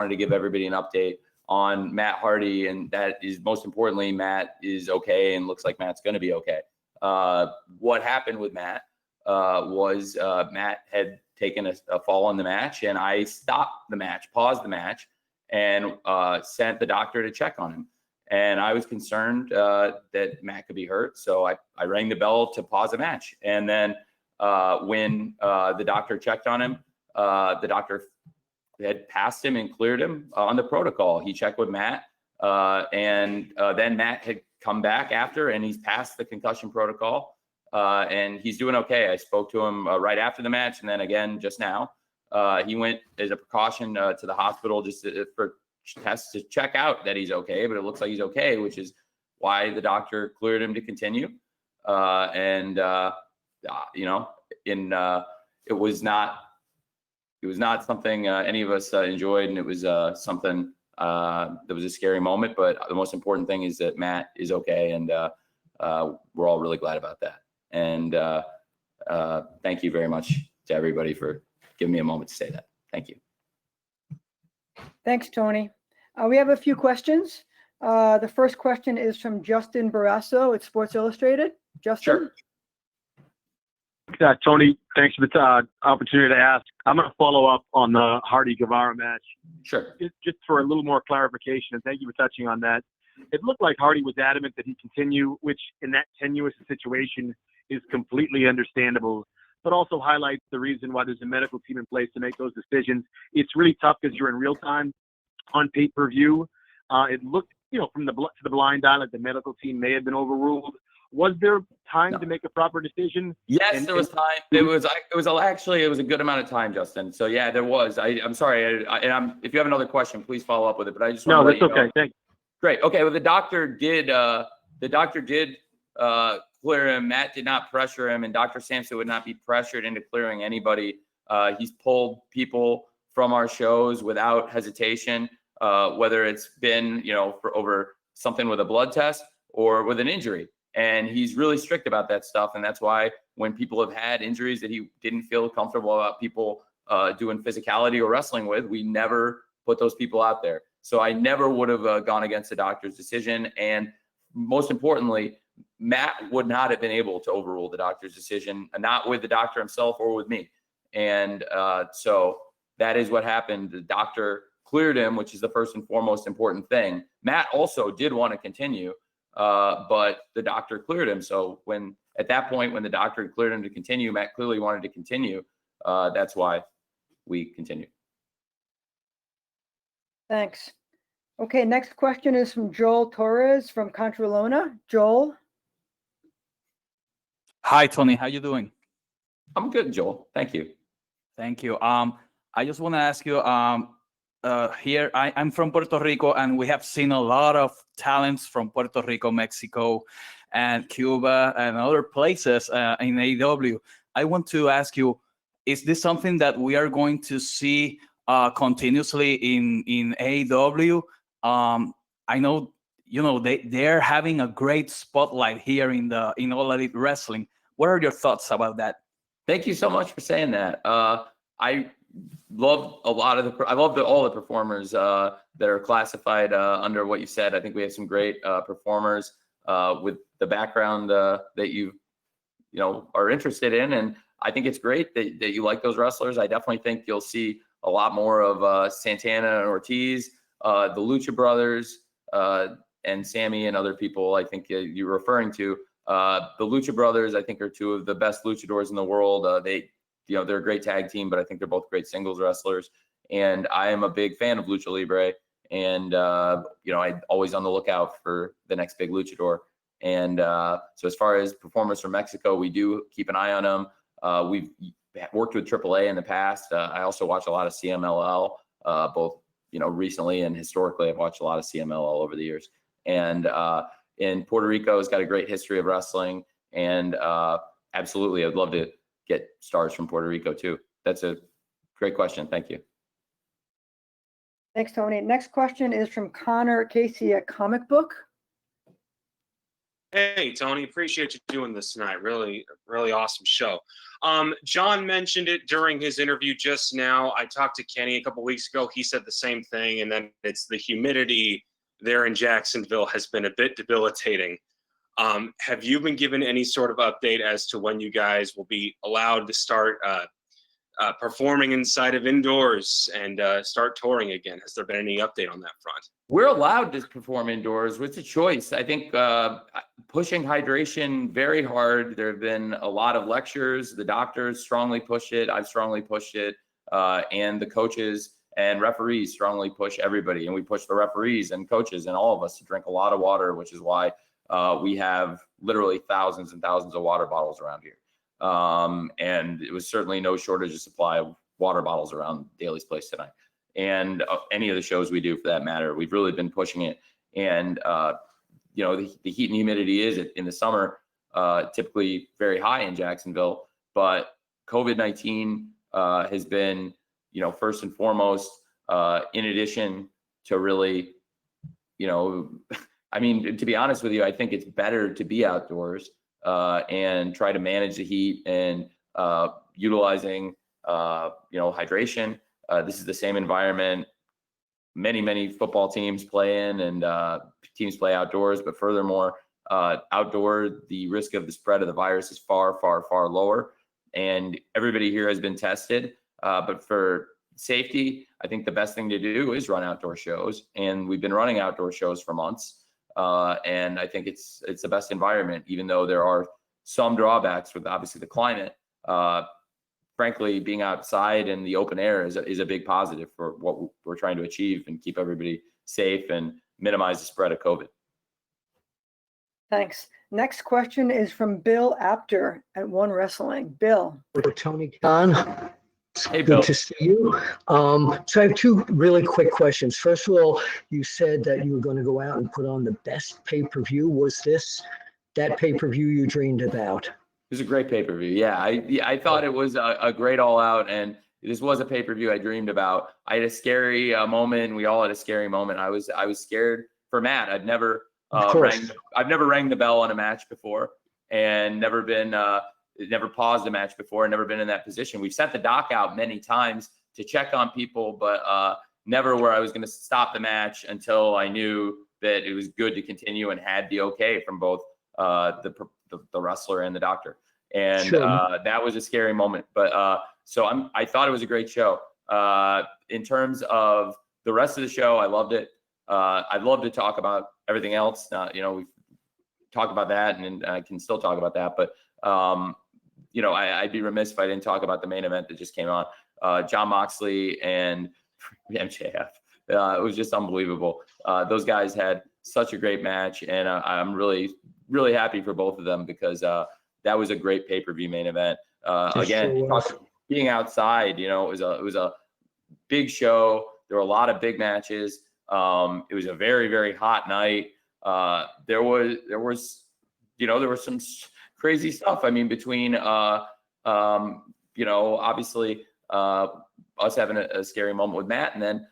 wanted to give everybody an update on Matt Hardy, and that is most importantly, Matt is okay and looks like Matt's going to be okay. What happened with Matt was Matt had taken a fall in the match, and I stopped the match, paused the match, and sent the doctor to check on him. And I was concerned that Matt could be hurt, so I rang the bell to pause the match. And then when the doctor checked on him, the doctor had passed him and cleared him on the protocol. He checked with Matt, and then Matt had come back after, and he's passed the concussion protocol, and he's doing okay. I spoke to him right after the match, and then again just now. He went as a precaution to the hospital just for tests to check out that he's okay, but it looks like he's okay, which is why the doctor cleared him to continue. It was not something any of us enjoyed, and it was something that was a scary moment. But the most important thing is that Matt is okay, and we're all really glad about that. And thank you very much to everybody for giving me a moment to say that. Thank you. Thanks, Tony. We have a few questions. The first question is from Justin Barrasso at Sports Illustrated. Justin? Sure. Tony, thanks for the opportunity to ask. I'm going to follow up on the Hardy-Guevara match. Sure. Just for a little more clarification, and thank you for touching on that. It looked like Hardy was adamant that he continue, which in that tenuous situation is completely understandable, but also highlights the reason why there's a medical team in place to make those decisions. It's really tough because you're in real time on pay-per-view. It looked, from to the blind eye, like the medical team may have been overruled. Was there time to make a proper decision? Yes, there was time. It was a good amount of time, Justin. So yeah, there was. I'm sorry. If you have another question, please follow up with it. But I just want to let you know. Okay. Thanks. Great. Okay. Well, the doctor did clear him. Matt did not pressure him, and Dr. Sampson would not be pressured into clearing anybody. He's pulled people from our shows without hesitation, whether it's been for over something with a blood test or with an injury. And he's really strict about that stuff. And that's why when people have had injuries that he didn't feel comfortable about people doing physicality or wrestling with, we never put those people out there. So I never would have gone against the doctor's decision. And most importantly, Matt would not have been able to overrule the doctor's decision, not with the doctor himself or with me. And so that is what happened. The doctor cleared him, which is the first and foremost important thing. Matt also did want to continue. But the doctor cleared him. So at that point, when the doctor cleared him to continue, Matt clearly wanted to continue. That's why we continued. Thanks. Okay, next question is from Joel Torres from Contralona. Joel? Hi, Tony. How you doing? I'm good, Joel. Thank you. Thank you. I just want to ask you, here, I'm from Puerto Rico, and we have seen a lot of talents from Puerto Rico, Mexico, and Cuba, and other places in AEW. I want to ask you, is this something that we are going to see continuously in AEW? I know, they're having a great spotlight here in All Elite Wrestling. What are your thoughts about that? Thank you so much for saying that. I love all the performers that are classified under what you said. I think we have some great performers with the background that you are interested in, and I think it's great that you like those wrestlers. I definitely think you'll see a lot more of Santana and Ortiz, the Lucha Brothers, and Sammy and other people. I think you're referring to the Lucha Brothers. I think are two of the best luchadors in the world. They're a great tag team, but I think they're both great singles wrestlers. And I am a big fan of Lucha Libre. And, I'm always on the lookout for the next big luchador. And so as far as performers from Mexico, we do keep an eye on them. We've worked with AAA in the past. I also watch a lot of CMLL, both, recently and historically. I've watched a lot of CMLL over the years. And in Puerto Rico has got a great history of wrestling. And absolutely, I'd love to get stars from Puerto Rico too. That's a great question. Thank you. Thanks, Tony. Next question is from Connor Casey at Comic Book. Hey, Tony, appreciate you doing this tonight. Really, really awesome show. John mentioned it during his interview just now. I talked to Kenny a couple weeks ago. He said the same thing. And then it's the humidity there in Jacksonville has been a bit debilitating. Have you been given any sort of update as to when you guys will be allowed to start performing inside of indoors and start touring again? Has there been any update on that front? We're allowed to perform indoors. It's a choice. I think pushing hydration very hard. There have been a lot of lectures. The doctors strongly push it. I've strongly pushed it. And the coaches and referees strongly push everybody. And we push the referees and coaches and all of us to drink a lot of water, which is why we have literally thousands and thousands of water bottles around here. And it was certainly no shortage of supply of water bottles around Daly's place tonight. And any of the shows we do for that matter, we've really been pushing it. And, you know, the heat and humidity is in the summer, typically very high in Jacksonville, but COVID-19 has been, you know, first and foremost, in addition to really, you know, I mean, to be honest with you, I think it's better to be outdoors and try to manage the heat and utilizing, you know, hydration. This is the same environment many football teams play in, and teams play outdoors. But furthermore, outdoor, the risk of the spread of the virus is far lower. And everybody here has been tested. But for safety, I think the best thing to do is run outdoor shows. And we've been running outdoor shows for months. And I think it's the best environment, even though there are some drawbacks with obviously the climate. Frankly, being outside in the open air is a big positive for what we're trying to achieve and keep everybody safe and minimize the spread of COVID. Thanks. Next question is from Bill Apter at One Wrestling. Bill. Tony Khan. Hey, Bill. Good to see you. So I have two really quick questions. First of all, you said that you were going to go out and put on the best pay-per-view. Was this that pay-per-view you dreamed about? It was a great pay-per-view. Yeah, I thought it was a great All Out, and this was a pay-per-view I dreamed about. I had a scary moment. We all had a scary moment. I was scared for Matt. I've never rang the bell on a match before, and never paused a match before, and never been in that position. We've sent the doc out many times to check on people, but never where I was going to stop the match until I knew that it was good to continue and had the okay from both the wrestler and the doctor. And Sure. that was a scary moment. But so I thought it was a great show. In terms of the rest of the show, I loved it. I'd love to talk about everything else. You know, we've talked about that, and I can still talk about that. But you know, I'd be remiss if I didn't talk about the main event that just came on. Jon Moxley and MJF. It was just unbelievable. Those guys had such a great match, and I'm really happy for both of them because that was a great pay-per-view main event. Again, being outside, you know, it was a big show. There were a lot of big matches. It was a very hot night. There was some crazy stuff. I mean, between you know, obviously us having a scary moment with Matt, and then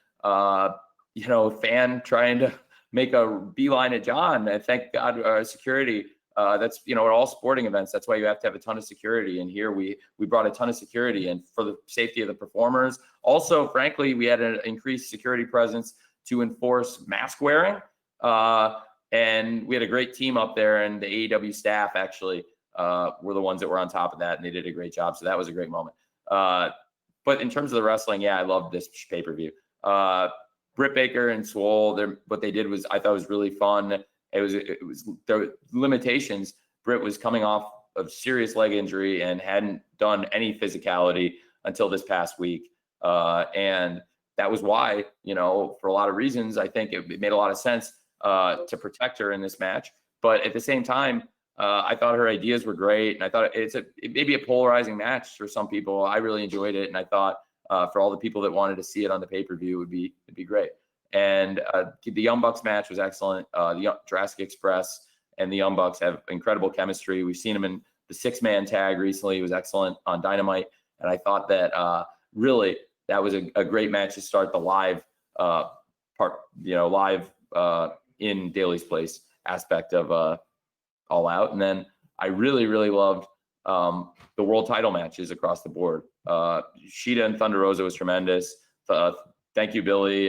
you know, fan trying to make a beeline at John. And thank God, security. That's, you know, at all sporting events, that's why you have to have a ton of security. And here we brought a ton of security, and for the safety of the performers. Also, frankly, we had an increased security presence to enforce mask wearing. And we had a great team up there, and the AEW staff actually were the ones that were on top of that, and they did a great job. So that was a great moment. But in terms of the wrestling, yeah, I loved this pay-per-view. Britt Baker and Swole, what they did was, I thought was really fun. It was their limitations. Britt was coming off of serious leg injury and hadn't done any physicality until this past week. And that was why, you know, for a lot of reasons, I think it made a lot of sense to protect her in this match. But at the same time, I thought her ideas were great. And I thought it may be a polarizing match for some people. I really enjoyed it. And I thought for all the people that wanted to see it on the pay-per-view, it'd be great. And the Young Bucks match was excellent. The Jurassic Express and the Young Bucks have incredible chemistry. We've seen them in the 6-man tag recently. It was excellent on Dynamite. And I thought that really that was a great match to start the live part, you know, live in Daly's Place aspect of All Out. And then I really, really loved the world title matches across the board. Shida and Thunder Rosa was tremendous. Thank you, Billy,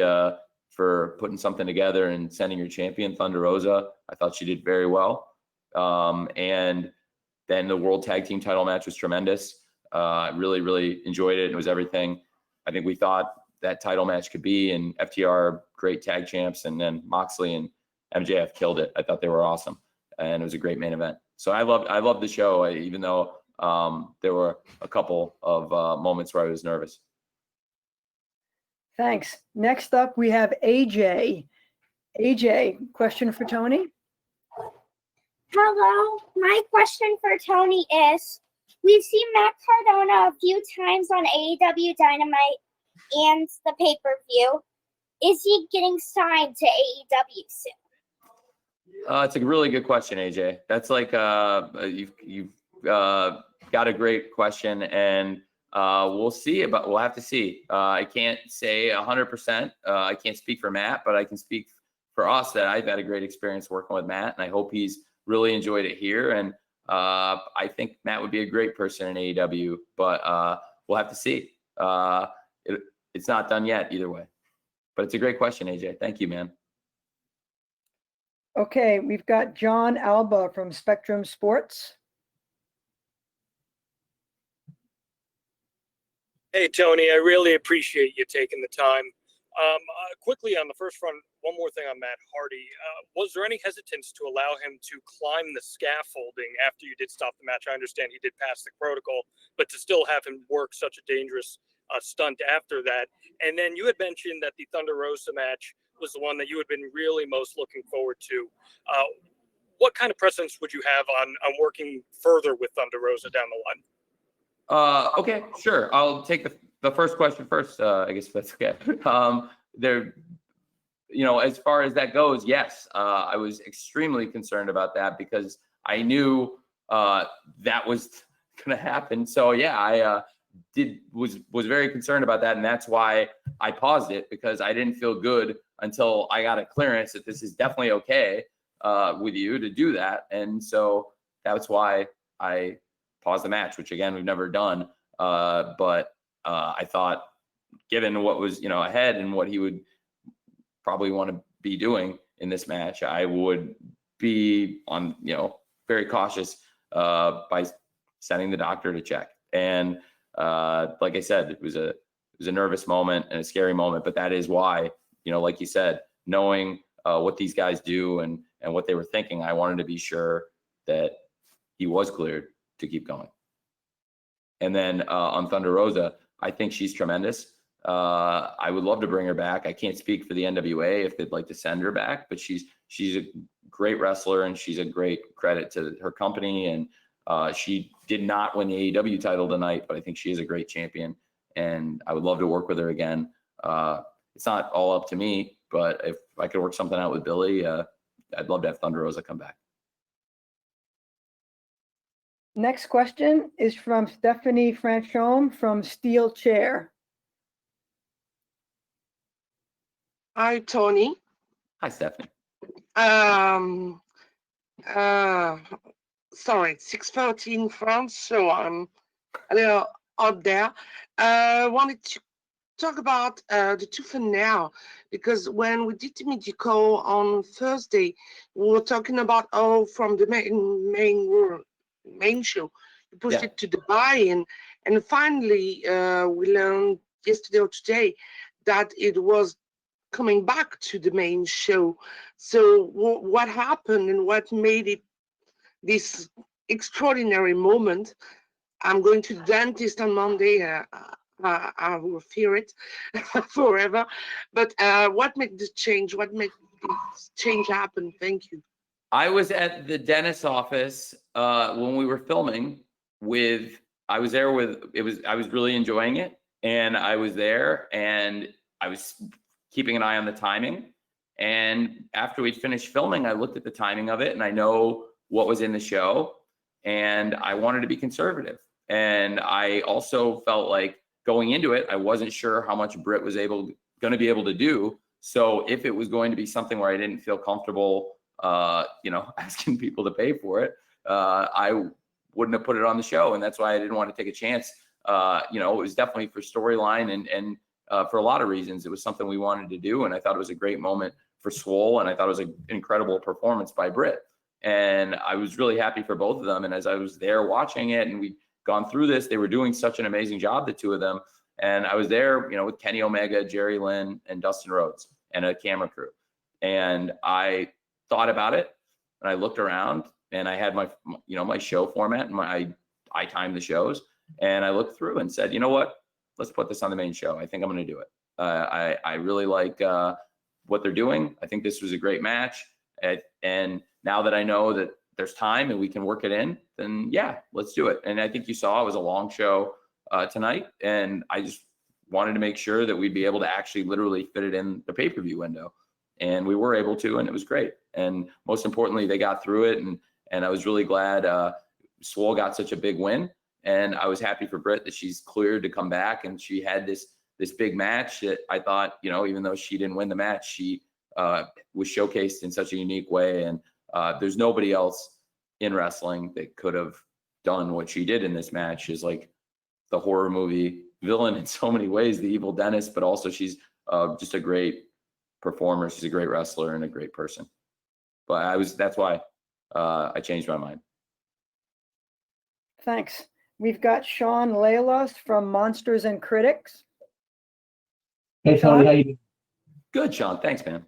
for putting something together and sending your champion, Thunder Rosa. I thought she did very well. And then the world tag team title match was tremendous. I really, really enjoyed it. It was everything I think we thought that title match could be. And FTR, great tag champs. And then Moxley and MJF killed it. I thought they were awesome. And it was a great main event. So I loved the show, even though there were a couple of moments where I was nervous. Thanks. Next up, we have AJ. AJ, question for Tony? Hello. My question for Tony is, we've seen Matt Cardona a few times on AEW Dynamite and the pay-per-view. Is he getting signed to AEW soon? It's a really good question, AJ. That's like you've got a great question, and we'll see. But we'll have to see. I can't say 100%. I can't speak for Matt, but I can speak for us that I've had a great experience working with Matt, and I hope he's really enjoyed it here. And I think Matt would be a great person in AEW, but we'll have to see. It's not done yet either way. But it's a great question, AJ. Thank you, man. Okay, we've got John Alba from Spectrum Sports. Hey, Tony, I really appreciate you taking the time. Quickly on the first front, one more thing on Matt Hardy. Was there any hesitance to allow him to climb the scaffolding after you did stop the match? I understand he did pass the protocol, but to still have him work such a dangerous stunt after that. And then you had mentioned that the Thunder Rosa match was the one that you had been really most looking forward to. What kind of precedence would you have on working further with Thunder Rosa down the line? Okay, sure. I'll take the first question first, I guess if that's okay. As far as that goes, yes, I was extremely concerned about that because I knew that was going to happen. So yeah, I was very concerned about that, and that's why I paused it, because I didn't feel good until I got a clearance that this is definitely okay with you to do that. And so that's why I paused the match, which again we've never done. But I thought, given what was ahead and what he would probably want to be doing in this match, I would be on very cautious by sending the doctor to check. And like I said, it was a nervous moment and a scary moment, but that is why, like you said, knowing what these guys do and what they were thinking, I wanted to be sure that he was cleared to keep going. And then on Thunder Rosa, I think she's tremendous. I would love to bring her back. I can't speak for the NWA if they'd like to send her back, but she's a great wrestler and she's a great credit to her company. And she did not win the AEW title tonight, but I think she is a great champion, and I would love to work with her again. It's not all up to me, but if I could work something out with Billy, I'd love to have Thunder Rosa come back. Next question is from Stephanie Franchome from Steel Chair. Hi, Tony. Hi, Stephanie. Sorry, 6:30 in France, so I'm a little out there. Wanted to talk about the Tooth and Nail, because when we did the media call on Thursday, we were talking about from the main show, you pushed it to Dubai, and finally we learned yesterday or today that it was coming back to the main show. So what happened and what made it this extraordinary moment? I'm going to the dentist on Monday. I will fear it forever. But what made this change? What made this change happen? Thank you. I was at the dentist's office when we were filming I was really enjoying it, and I was there, and I was keeping an eye on the timing. And after we'd finished filming, I looked at the timing of it, and I know what was in the show, and I wanted to be conservative. And I also felt like going into it, I wasn't sure how much Britt was going to be able to do. So if it was going to be something where I didn't feel comfortable asking people to pay for it, I wouldn't have put it on the show. And that's why I didn't want to take a chance. It was definitely for storyline and for a lot of reasons. It was something we wanted to do. And I thought it was a great moment for Swole. And I thought it was an incredible performance by Britt. And I was really happy for both of them. And as I was there watching it and we'd gone through this, they were doing such an amazing job, the two of them. And I was there, with Kenny Omega, Jerry Lynn, and Dustin Rhodes and a camera crew. And I thought about it and I looked around and I had my, my show format and I timed the shows and I looked through and said, you know what, let's put this on the main show. I think I'm going to do it. I really like what they're doing. I think this was a great match. And now that I know that there's time and we can work it in, then yeah, let's do it. And I think you saw it was a long show tonight. And I just wanted to make sure that we'd be able to actually literally fit it in the pay-per-view window. And we were able to, and it was great. And most importantly, they got through it. And I was really glad Swole got such a big win. And I was happy for Britt that she's cleared to come back. And she had this big match that I thought, even though she didn't win the match, she was showcased in such a unique way. And there's nobody else in wrestling that could have done what she did in this match. She's like the horror movie villain in so many ways, the evil dentist, but also she's just a great performer. She's a great wrestler and a great person. But that's why I changed my mind. Thanks. We've got Sean Leilas from Monsters and Critics. Hey, Tony, how you doing? Good, Sean. Thanks, man.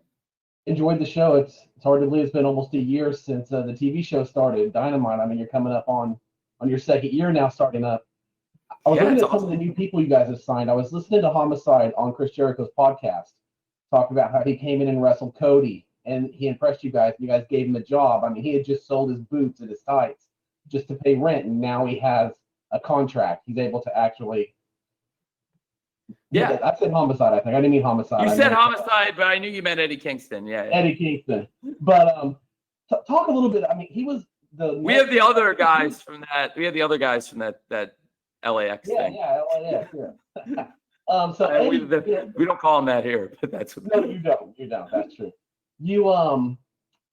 Enjoyed the show. It's hard to believe it's been almost a year since the TV show started, Dynamite. I mean, you're coming up on your second year now, starting up. I was looking at some of the new people you guys have signed. I was listening to Homicide on Chris Jericho's podcast, talk about how he came in and wrestled Cody, and he impressed you guys. You guys gave him a job. I mean, he had just sold his boots and his tights just to pay rent, and now he has a contract. He's able to actually. Yeah, I said Homicide. I think I didn't mean Homicide. You said Homicide, but I knew you meant Eddie Kingston. Yeah. Eddie Kingston. But talk a little bit. I mean, he was the. We have the other guys from that. We have the other guys from that LAX thing. Yeah, LAX. Yeah. So Eddie, we don't call him that here, but that's what. No, you don't. You don't. That's true.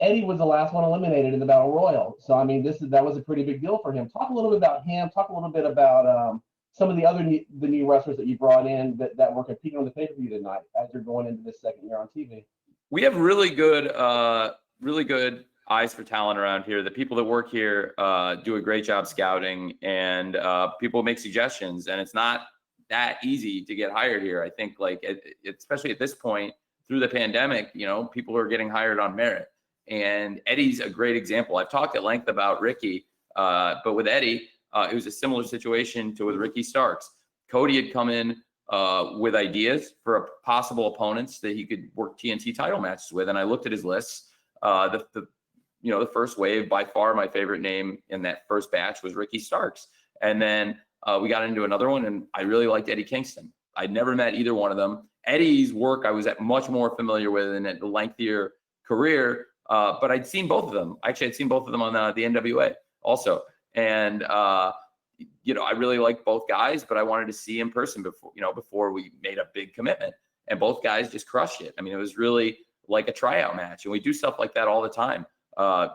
Eddie was the last one eliminated in the Battle Royal. So I mean, that was a pretty big deal for him. Talk a little bit about him. Talk a little bit about some of the new wrestlers that you brought in that were competing on the pay-per-view tonight as you're going into this second year on TV. We have really good eyes for talent around here. The people that work here do a great job scouting, and people make suggestions. And it's not that easy to get hired here. I think, especially at this point through the pandemic, people are getting hired on merit. And Eddie's a great example. I've talked at length about Ricky, but with Eddie, it was a similar situation to with Ricky Starks. Cody had come in with ideas for possible opponents that he could work TNT title matches with, and I looked at his lists. The first wave, by far my favorite name in that first batch was Ricky Starks, and then we got into another one, and I really liked Eddie Kingston. I'd never met either one of them. Eddie's work I was much more familiar with in a lengthier career, but I'd seen both of them. Actually, I'd seen both of them on the NWA also. And, I really like both guys, but I wanted to see in person before we made a big commitment, and both guys just crushed it. I mean, it was really like a tryout match, and we do stuff like that all the time.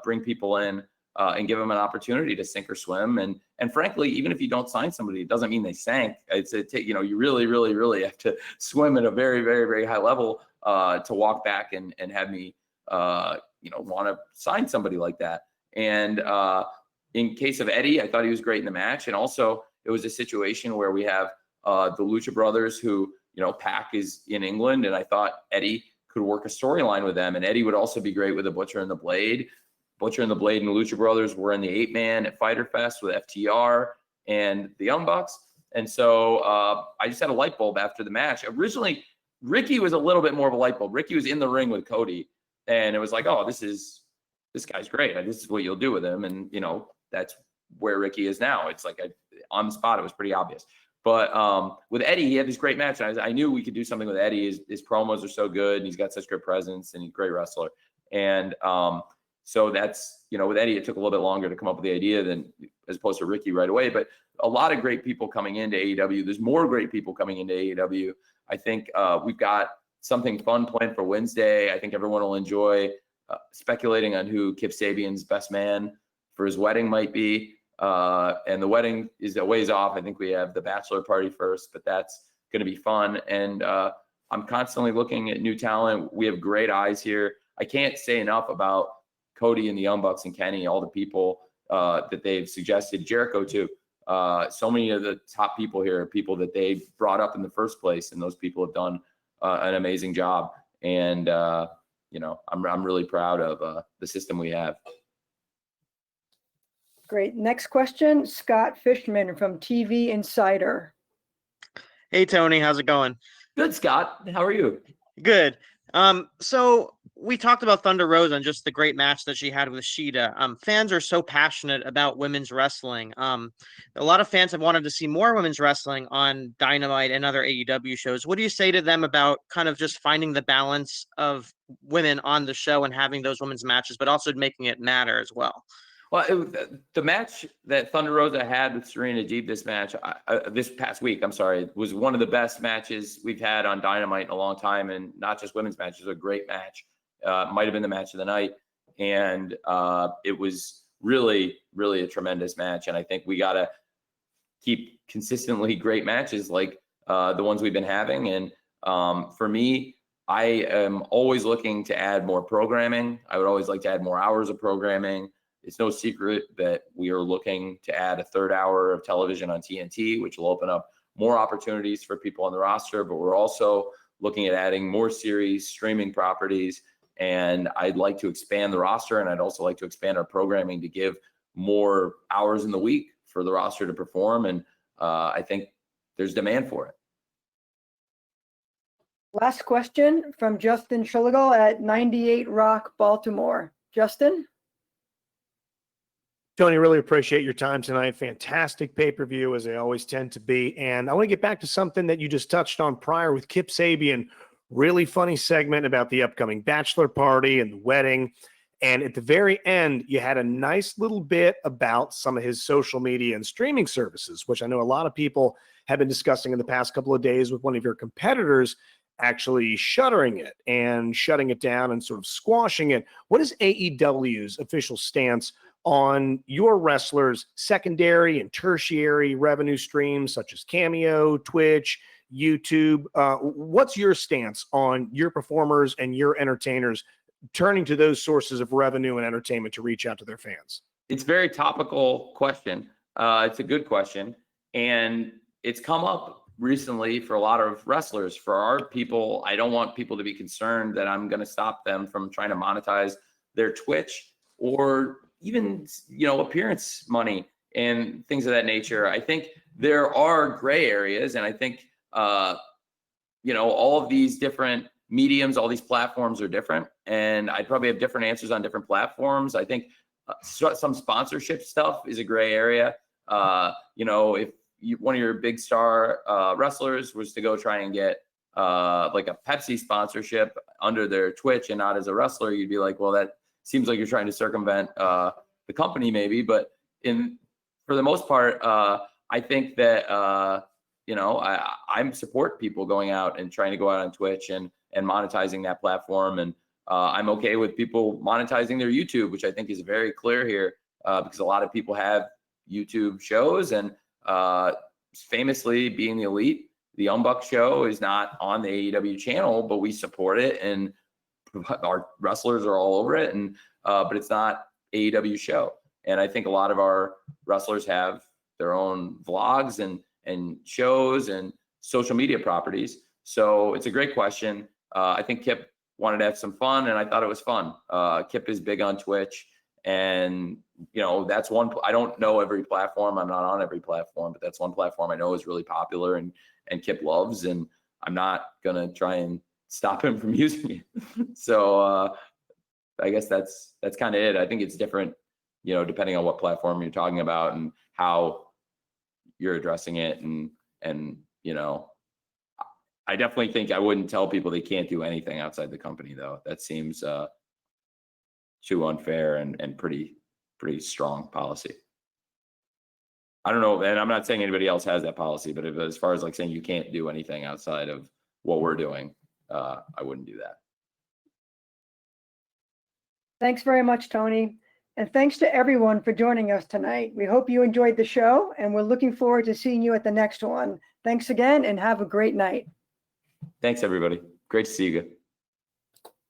Bring people in and give them an opportunity to sink or swim. And frankly, even if you don't sign somebody, it doesn't mean they sank. You really, really, really have to swim at a very, very, very high level to walk back and have me, want to sign somebody like that. And, in case of Eddie, I thought he was great in the match. And also it was a situation where we have the Lucha Brothers who, Pac is in England. And I thought Eddie could work a storyline with them. And Eddie would also be great with the Butcher and the Blade. Butcher and the Blade and the Lucha Brothers were in the 8-man at Fyter Fest with FTR and the Young Bucks. And so I just had a light bulb after the match. Originally, Ricky was a little bit more of a light bulb. Ricky was in the ring with Cody. And it was like, oh, this guy's great. This is what you'll do with him. And, that's where Ricky is now. It's like on the spot, it was pretty obvious. But with Eddie, he had this great match. And I knew we could do something with Eddie. His promos are so good, and he's got such good presence, and he's a great wrestler. And so that's, with Eddie, it took a little bit longer to come up with the idea as opposed to Ricky right away. But a lot of great people coming into AEW. There's more great people coming into AEW. I think we've got something fun planned for Wednesday. I think everyone will enjoy speculating on who Kip Sabian's best man for his wedding might be. And the wedding is a ways off. I think we have the bachelor party first, but that's going to be fun. And I'm constantly looking at new talent. We have great eyes here. I can't say enough about Cody and the Young Bucks and Kenny, all the people that they've suggested, Jericho too. So many of the top people here are people that they brought up in the first place, and those people have done an amazing job. And I'm really proud of the system we have. Great. Next question, Scott Fishman from TV Insider. Hey, Tony, how's it going? Good, Scott. How are you? Good. So we talked about Thunder Rosa and just the great match that she had with Shida. Fans are so passionate about women's wrestling. A lot of fans have wanted to see more women's wrestling on Dynamite and other AEW shows. What do you say to them about kind of just finding the balance of women on the show and having those women's matches, but also making it matter as well? Well, the match that Thunder Rosa had with Serena Deeb, this past week, was one of the best matches we've had on Dynamite in a long time, and not just women's matches. It was a great match. Might have been the match of the night, and it was really, really a tremendous match. And I think we got to keep consistently great matches like the ones we've been having. And for me, I am always looking to add more programming. I would always like to add more hours of programming. It's no secret that we are looking to add a third hour of television on TNT, which will open up more opportunities for people on the roster. But we're also looking at adding more series, streaming properties, and I'd like to expand the roster, and I'd also like to expand our programming to give more hours in the week for the roster to perform. And I think there's demand for it. Last question from Justin Schullegal at 98 Rock, Baltimore. Justin? Tony, really appreciate your time tonight. Fantastic pay-per-view, as they always tend to be. And I want to get back to something that you just touched on prior with Kip Sabian. Really funny segment about the upcoming bachelor party and the wedding. And at the very end, you had a nice little bit about some of his social media and streaming services, which I know a lot of people have been discussing in the past couple of days with one of your competitors actually shuttering it and shutting it down and sort of squashing it. What is AEW's official stance on your wrestlers' secondary and tertiary revenue streams such as Cameo, Twitch, YouTube? What's your stance on your performers and your entertainers turning to those sources of revenue and entertainment to reach out to their fans? It's a very topical question. It's a good question. And it's come up recently for a lot of wrestlers. For our people, I don't want people to be concerned that I'm going to stop them from trying to monetize their Twitch or even, appearance money and things of that nature. I think there are gray areas, and I think, all of these different mediums, all these platforms are different, and I'd probably have different answers on different platforms. I think some sponsorship stuff is a gray area. If one of your big star wrestlers was to go try and get like a Pepsi sponsorship under their Twitch and not as a wrestler, you'd be like, well, that seems like you're trying to circumvent the company maybe. But for the most part, I think that, I support people going out and trying to go out on Twitch and monetizing that platform. And I'm okay with people monetizing their YouTube, which I think is very clear here because a lot of people have YouTube shows. And famously, being the Elite, the Young Bucks show is not on the AEW channel, but we support it and our wrestlers are all over it. And but it's not AEW show. And I think a lot of our wrestlers have their own vlogs and shows and social media properties. So it's a great question. I think Kip wanted to have some fun, and I thought it was fun. Kip is big on Twitch, and that's one. I don't know every platform. I'm not on every platform, but that's one platform I know is really popular and Kip loves, and I'm not gonna try and stop him from using it. So I guess that's kind of it. I think it's different, depending on what platform you're talking about and how you're addressing it. And I definitely think I wouldn't tell people they can't do anything outside the company, though. That seems too unfair and pretty strong policy. I don't know, and I'm not saying anybody else has that policy, but as far as like saying you can't do anything outside of what we're doing, I wouldn't do that. Thanks very much, Tony. And thanks to everyone for joining us tonight. We hope you enjoyed the show, and we're looking forward to seeing you at the next one. Thanks again, and have a great night. Thanks, everybody. Great to see you.